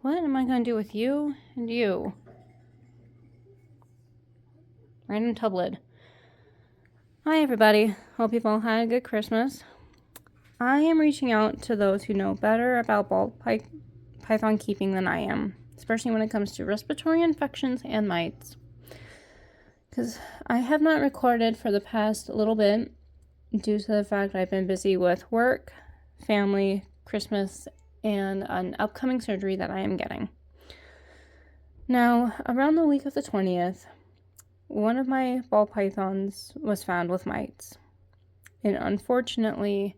What am I going to do with you and you? Random tub lid. Hi, everybody. Hope you've all had a good Christmas. I am reaching out to those who know better about ball python keeping than I am, especially when it comes to respiratory infections and mites. Because I have not recorded for the past little bit due to the fact I've been busy with work, family, Christmas, and an upcoming surgery that I am getting. Now, around the week of the 20th, one of my ball pythons was found with mites. And unfortunately,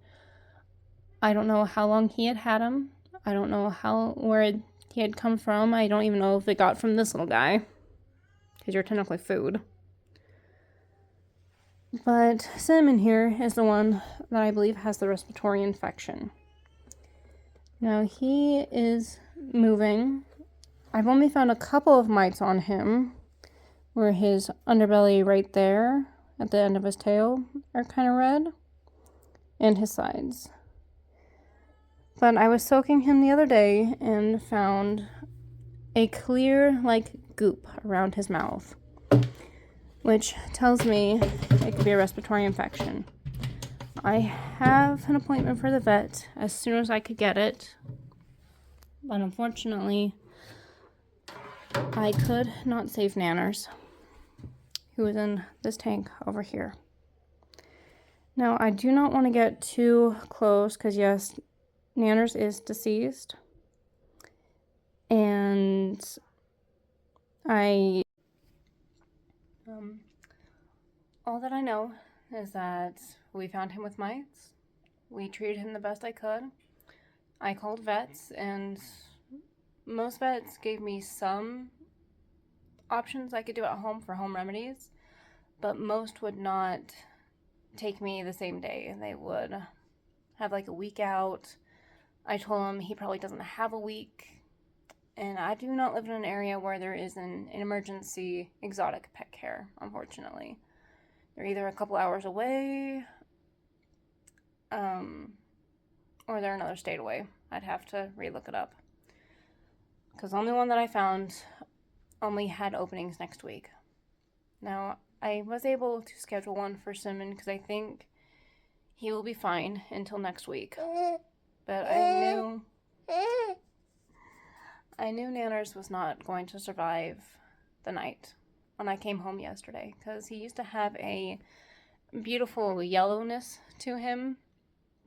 I don't know how long he had them. I don't know where he had come from. I don't even know if it got from this little guy, because you're technically food. But Cinnamon here is the one that I believe has the respiratory infection. Now he is moving. I've only found a couple of mites on him, where his underbelly right there at the end of his tail are kind of red, and his sides. But I was soaking him the other day and found a clear, goop around his mouth, which tells me it could be a respiratory infection. I have an appointment for the vet as soon as I could get it, but unfortunately, I could not save Nanners, who is in this tank over here. Now, I do not want to get too close because, yes, Nanners is deceased. And all that I know is that we found him with mites. We treated him the best I could. I called vets, and most vets gave me some options I could do at home for home remedies, but most would not take me the same day. They would have a week out. I told him he probably doesn't have a week, and I do not live in an area where there is an emergency exotic pet care, unfortunately. They're either a couple hours away, or they're another state away. I'd have to relook it up, because the only one that I found only had openings next week. Now, I was able to schedule one for Cinnamon because I think he will be fine until next week. But I knew Nanners was not going to survive the night when I came home yesterday, because he used to have a beautiful yellowness to him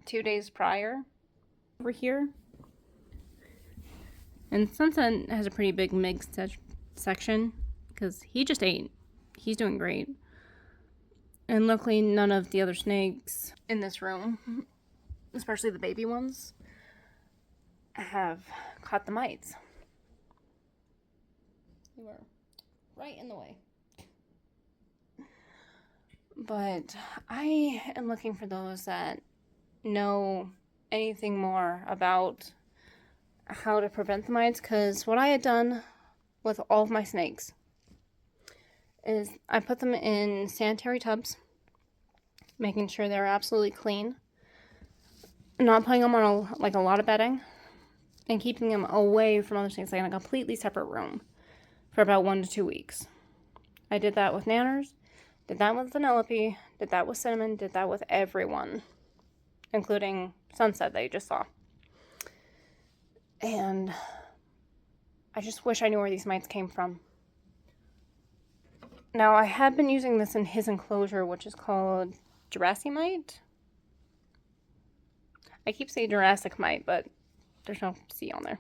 2 days prior over here. And Sunset has a pretty big mixed section because he just ate. He's doing great. And luckily none of the other snakes in this room, especially the baby ones, have caught the mites. You were right in the way. But I am looking for those that know anything more about how to prevent the mites, because what I had done with all of my snakes is I put them in sanitary tubs, making sure they're absolutely clean, not putting them on a lot of bedding, and keeping them away from other snakes, in a completely separate room for about 1 to 2 weeks. I did that with Nanners, did that with Vanellope, did that with Cinnamon, did that with everyone, including Sunset that you just saw. And I just wish I knew where these mites came from. Now, I have been using this in his enclosure, which is called Jurassic mite. I keep saying Jurassic mite, but there's no C on there.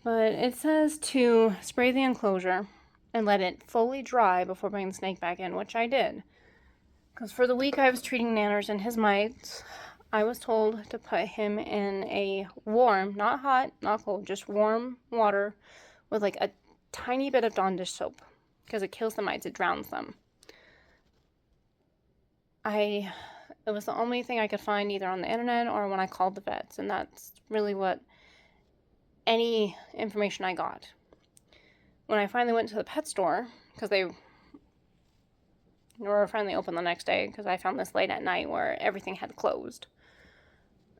But it says to spray the enclosure and let it fully dry before bringing the snake back in, which I did. Because for the week I was treating Nanners and his mites, I was told to put him in a warm, not hot, not cold, just warm water with a tiny bit of Dawn dish soap, because it kills the mites, it drowns them. It was the only thing I could find either on the internet or when I called the vets, and that's really what any information I got. When I finally went to the pet store, because they were finally open the next day, because I found this late at night where everything had closed.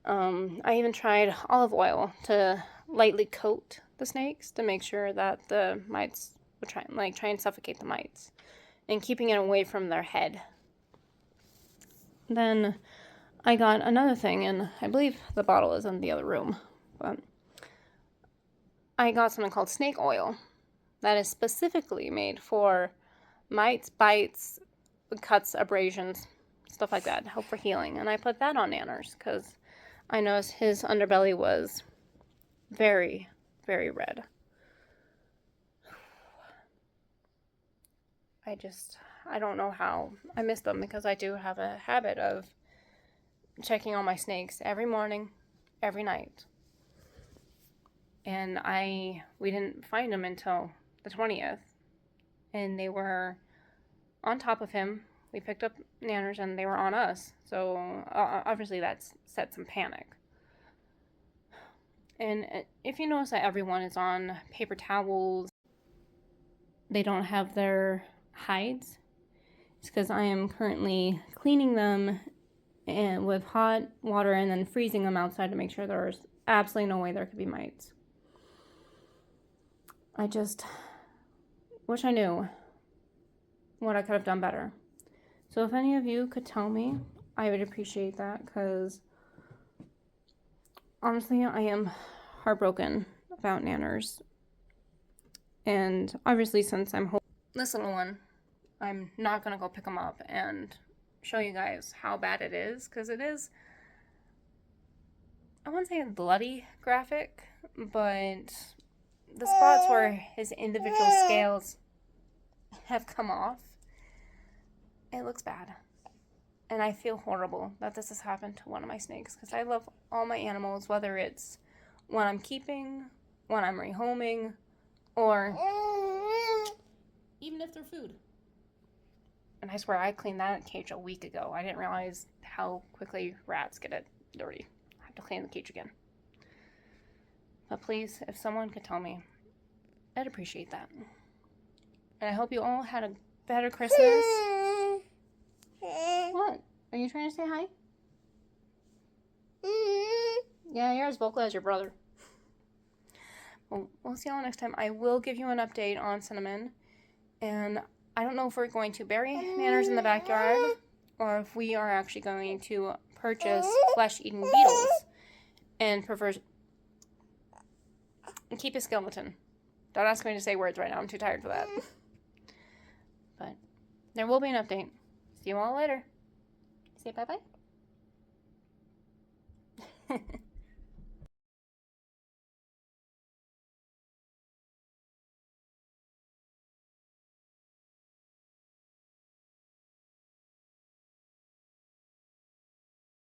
I even tried olive oil to lightly coat the snakes to make sure that the mites would try and suffocate the mites, and keeping it away from their head. Then I got another thing, and I believe the bottle is in the other room, but I got something called snake oil that is specifically made for mites, bites, cuts, abrasions, stuff like that, help for healing. And I put that on Nanners because I noticed his underbelly was very, very red. I don't know how. I miss them because I do have a habit of checking on my snakes every morning, every night. And we didn't find them until the 20th. And they were on top of him. We picked up Nanners and they were on us. So obviously that set some panic. And if you notice that everyone is on paper towels, they don't have their hides, it's because I am currently cleaning them and with hot water and then freezing them outside to make sure there's absolutely no way there could be mites. I just wish I knew what I could have done better. So if any of you could tell me, I would appreciate that, because honestly, I am heartbroken about Nanners. And obviously, since I'm holding this little one, I'm not going to go pick him up and show you guys how bad it is, because it is, I wouldn't say bloody graphic, but the spots where his individual scales have come off, it looks bad. And I feel horrible that this has happened to one of my snakes, because I love all my animals, whether it's one I'm keeping, one I'm rehoming, or even if they're food. And I swear I cleaned that cage a week ago. I didn't realize how quickly rats get it dirty. I have to clean the cage again. But please, if someone could tell me, I'd appreciate that. And I hope you all had a better Christmas. What? Are you trying to say hi? Yeah, you're as vocal as your brother. Well, we'll see y'all next time. I will give you an update on Cinnamon. And I don't know if we're going to bury Nanners in the backyard or if we are actually going to purchase flesh-eating beetles and keep a skeleton. Don't ask me to say words right now. I'm too tired for that. But there will be an update. See you all later. Say bye-bye.